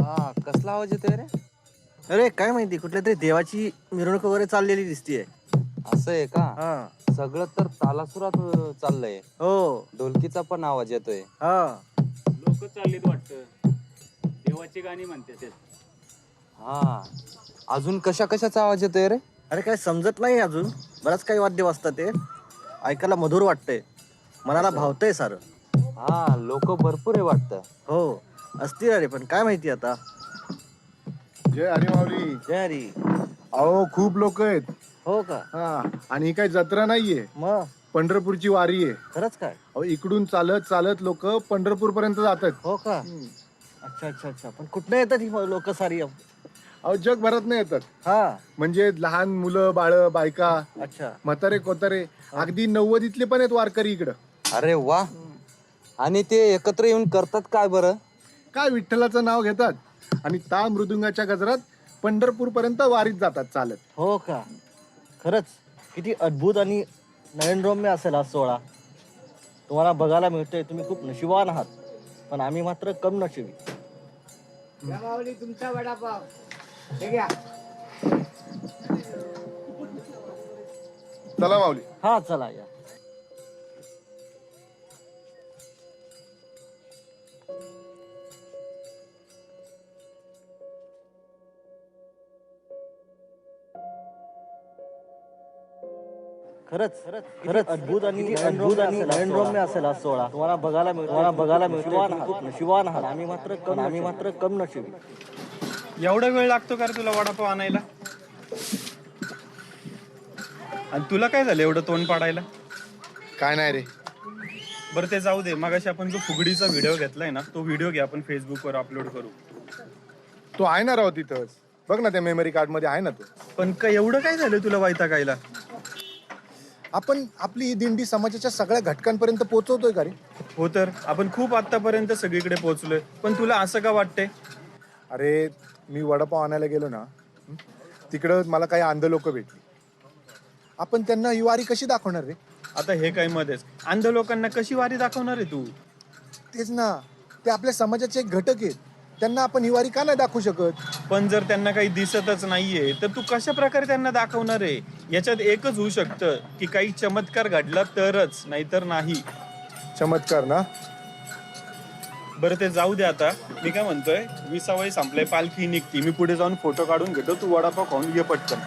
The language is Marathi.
हा कसला आवाज येतोय रे? अरे काय माहिती कुठल्या तरी देवाची मिरवणूक वगैरे चाललेली दिसतीये. असं आहे का? हा. सगळं तर तालासुरात चाललंय. हो. ढोलकीचा पण आवाज येतोय. हा. लोक चाललीत वाटतं, देवाची गाणी म्हणते ते. हा. अजून कशाचा आवाज येतोय रे? अरे काय समजत नाही अजून. बरंच काही वाद्य वाजतात ते. ऐकायला मधुर वाटतंय. मनाला भावतंय सारं. हा लोक भरपूर आहे वाटतं. हो. असतील अरे पण काय माहिती आता. जय हरी माऊली. जय हरी. अहो खूप लोक आहेत. हो का? हा आणि ही काही जत्रा नाहीये, मग पंढरपूरची वारी आहे. खरंच काय? अहो इकडून चालत चालत लोक पंढरपूर पर्यंत जातात. हो का? अच्छा अच्छा अच्छा. पण कुठनं येतात ही लोक सारी? अहो जगभरात नाही येतात. हा. म्हणजे लहान मुलं बाळ बायका अच्छा. म्हातारे कोतारे अगदी 90s पण आहेत वारकरी इकडं. अरे वा. आणि ते एकत्र येऊन करतात काय बरं? काय विठ्ठलाचं नाव घेतात आणि टाळ मृदुंगाच्या गजरात पंढरपूर पर्यंत वारीत जातात चालत. हो का? खरंच किती अद्भुत आणि नयनरम्य असेल हा सोहळा. तुम्हाला बघायला मिळतोय, तुम्ही खूप नशिबान आहात. पण आम्ही मात्र कम नशिबी. तुमचा वडापाव हे घ्या. चला माऊली. हा चला या. खरंच खरंच अद्भुत आणि नयनरम्य असेल हा सोहळा. तुम्हाला बघायला मिळतोय, तुम्ही खूप नशिबान आहात. आम्ही मात्र कम नशिबी. एवढा वेळ लागतो का रे तुला वडापाव आणायला? आणि तुला काय झालं एवढं तोंड पाडायला? काय नाही रे. बरं ते जाऊ दे. मगाशी आपण जो फुगडीचा व्हिडिओ घेतलाय ना, तो व्हिडिओ घे, आपण फेसबुकवर अपलोड करू. तो आहे ना राव तिथंच. बघ ना त्या मेमरी कार्ड मध्ये आहे ना तो. पण काय एवढं काय झालं तुला वैतागायला? आपण आपली ही दिंडी समाजाच्या सगळ्या घटकांपर्यंत पोहोचवतोय का रे? हो तर आपण खूप आतापर्यंत सगळीकडे पोहोचलोय, पण तुला असं का वाटतंय? अरे मी वडापाव आणायला गेलो ना, तिकडं मला काही अंध लोक भेटली. आपण त्यांना ही वारी कशी दाखवणार रे? आता हे काय मध्येच अंध लोकांना कशी वारी दाखवणार आहे तू? तेच ना, ते आपल्या समाजाचे एक घटक आहेत. त्यांना आपण ही वारी का नाही दाखवू शकत? पण जर त्यांना काही दिसतच नाहीये तर तू कशा प्रकारे त्यांना दाखवणार आहे? याच्यात एकच होऊ शकतं की काही चमत्कार घडला तरच, नाहीतर नाही. चमत्कार ना? बरं ते जाऊ दे. आता मी काय म्हणतोय, 20 वय संपलंय, पालखी निघती. मी पुढे जाऊन फोटो काढून घेतो, तू वडापाव खाऊन ये पटकन.